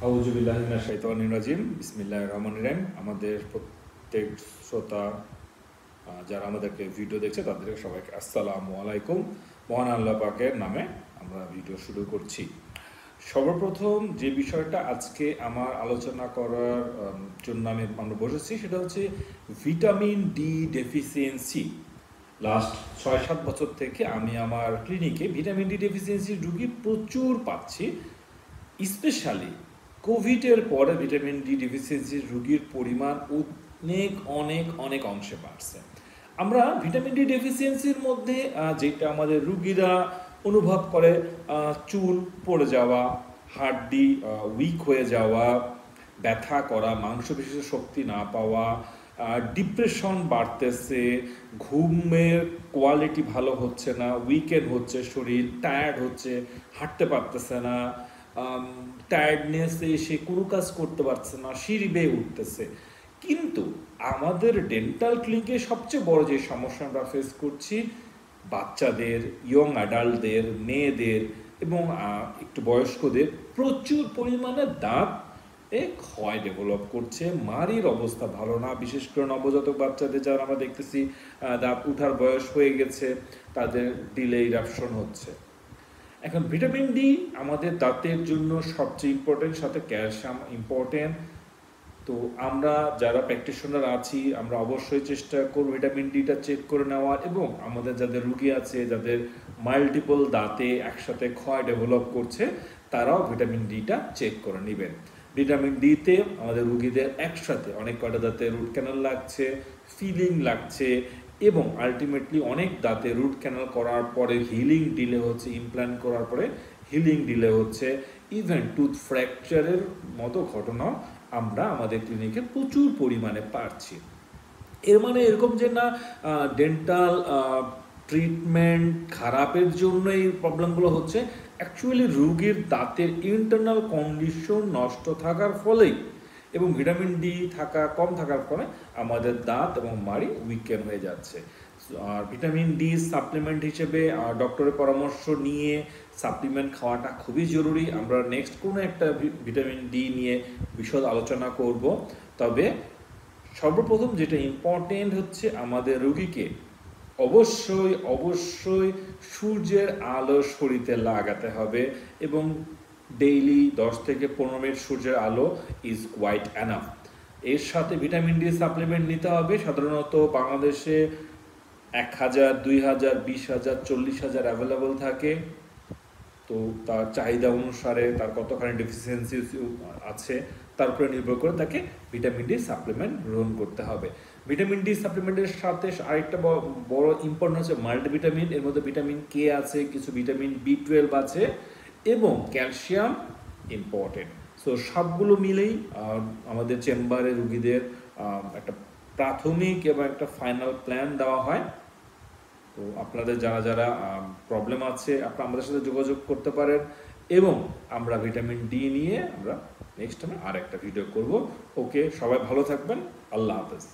আউযুবিল্লাহি মিনাশ শাইতানির রাজিম। বিসমিল্লাহির রহমানির রহিম। আমাদের প্রত্যেক শ্রোতা যারা আমাদেরকে ভিডিও দেখছে তাদেরকে সবাইকে আসসালামু আলাইকুম। মহান আল্লাহ পাকের নামে আমরা ভিডিও শুরু করছি। সর্বপ্রথম যে বিষয়টা আজকে আমার আলোচনা করার জন্য আমরা বসেছি সেটা হচ্ছে ভিটামিন ডি ডেফিসিয়েন্সি। লাস্ট ৬-৭ বছর থেকে আমি আমার ক্লিনিকে ভিটামিন ডি ডেফিসিয়েন্সি রুগী প্রচুর পাচ্ছি। স্পেশালি কোভিডের পরে ভিটামিন ডি ডেফিসিয়েন্সির রোগীর পরিমাণ অনেক অনেক অনেক অংশে বাড়ছে। আমরা ভিটামিন ডি ডেফিসিয়েন্সির মধ্যে যেটা আমাদের রুগীরা অনুভব করে, চুল পড়ে যাওয়া, হাড্ডি উইক হয়ে যাওয়া, ব্যথা করা, মাংসপেশির শক্তি না পাওয়া, ডিপ্রেশন বাড়তেছে, ঘুমের কোয়ালিটি ভালো হচ্ছে না, উইকেন্ড হচ্ছে, শরীর টায়ার্ড হচ্ছে, হাঁটতে পারতেছে না, টায়ার্ডনেসে সে কোনো কাজ করতে পারছে না, সিঁড়ি বেয়ে উঠতেছে। কিন্তু আমাদের ডেন্টাল ক্লিনিকে সবচেয়ে বড় যে সমস্যা আমরা ফেস করছি, বাচ্চাদের, ইয়ং অ্যাডাল্টদের, মেয়েদের এবং একটু বয়স্কদের প্রচুর পরিমাণে দাঁত ক্ষয় ডেভেলপ করছে। মাড়ির অবস্থা ভালো না, বিশেষ করে নবজাতক বাচ্চাদের যারা আমরা দেখতেছি দাঁত উঠার বয়স হয়ে গেছে, তাদের ডিলে ইরাপশন হচ্ছে। এখন ভিটামিন ডি আমাদের দাঁতের জন্য সবচেয়ে ইম্পর্টেন্ট, সাথে ক্যালসিয়াম ইম্পর্টেন্ট। তো আমরা যারা প্র্যাকটিশনার আছি আমরা অবশ্যই চেষ্টা করব ভিটামিন ডিটা চেক করে নেওয়ার, এবং আমাদের যাদের রুগী আছে যাদের মাল্টিপল দাঁতে একসাথে ক্ষয় ডেভেলপ করছে তারাও ভিটামিন ডিটা চেক করে নেবেন। ভিটামিন ডিতে আমাদের রুগীদের একসাথে অনেক কয়টা দাঁতে রুট ক্যানাল লাগছে, ফিলিং লাগছে, এবং আলটিমেটলি অনেক দাঁতে রুট ক্যানাল করার পরে হিলিং ডিলে হচ্ছে, ইমপ্ল্যান্ট করার পরে হিলিং ডিলে হচ্ছে, ইভেন টুথ ফ্র্যাকচারের মতো ঘটনাও আমরা আমাদের ক্লিনিকে প্রচুর পরিমাণে পাচ্ছি। এর মানে এরকম যে না ডেন্টাল ট্রিটমেন্ট খারাপের জন্য এই প্রবলেমগুলো হচ্ছে, অ্যাকচুয়ালি রোগীর দাঁতের ইন্টারনাল কন্ডিশন নষ্ট থাকার ফলেই এবং ভিটামিন ডি কম থাকার ফলে আমাদের দাঁত এবং মাড়ি উইকেন হয়ে যাচ্ছে। আর ভিটামিন ডি সাপ্লিমেন্ট হিসেবে ডক্টরের পরামর্শ নিয়ে সাপ্লিমেন্ট খাওয়াটা খুবই জরুরি। আমরা নেক্সট কোনো একটা ভিটামিন ডি নিয়ে বিশদ আলোচনা করব। তবে সর্বপ্রথম যেটা ইম্পর্টেন্ট হচ্ছে আমাদের রোগীকে অবশ্যই অবশ্যই সূর্যের আলো শরীরে লাগাতে হবে, এবং ডেইলি 10 থেকে 15 মিনিট সূর্যের আলো ইজ কোয়াইট এনাফ। এর সাথে ভিটামিন ডি সাপ্লিমেন্ট নিতে হবে। সাধারণত বাংলাদেশে 1000, 2000, 20,000, 40,000 অ্যাভেলেবল থাকে। তো তার চাহিদা অনুসারে তার কতখানি ডেফিসিয়েন্সি আছে তার উপরে নির্ভর করে তাকে ভিটামিন ডি সাপ্লিমেন্ট গ্রহণ করতে হবে। ভিটামিন ডি সাপ্লিমেন্টের সাথে আরেকটা বড় ইম্পর্টেন্ট হচ্ছে মাল্টিভিটামিন। এর মধ্যে ভিটামিন কে আছে, কিছু ভিটামিন বি12 আছে, এবং ক্যালসিয়াম ইম্পর্টেন্ট। সো সবগুলো মিলেই আমাদের চেম্বারে রুগীদের একটা প্রাথমিক এবং একটা ফাইনাল প্ল্যান দেওয়া হয়। তো আপনাদের যারা যারা প্রবলেম আছে আপনারা আমাদের সাথে যোগাযোগ করতে পারেন, এবং আমরা ভিটামিন ডি নিয়ে আমরা নেক্সট টাইমে আর একটা ভিডিও করব। ওকে, সবাই ভালো থাকবেন। আল্লাহ হাফেজ।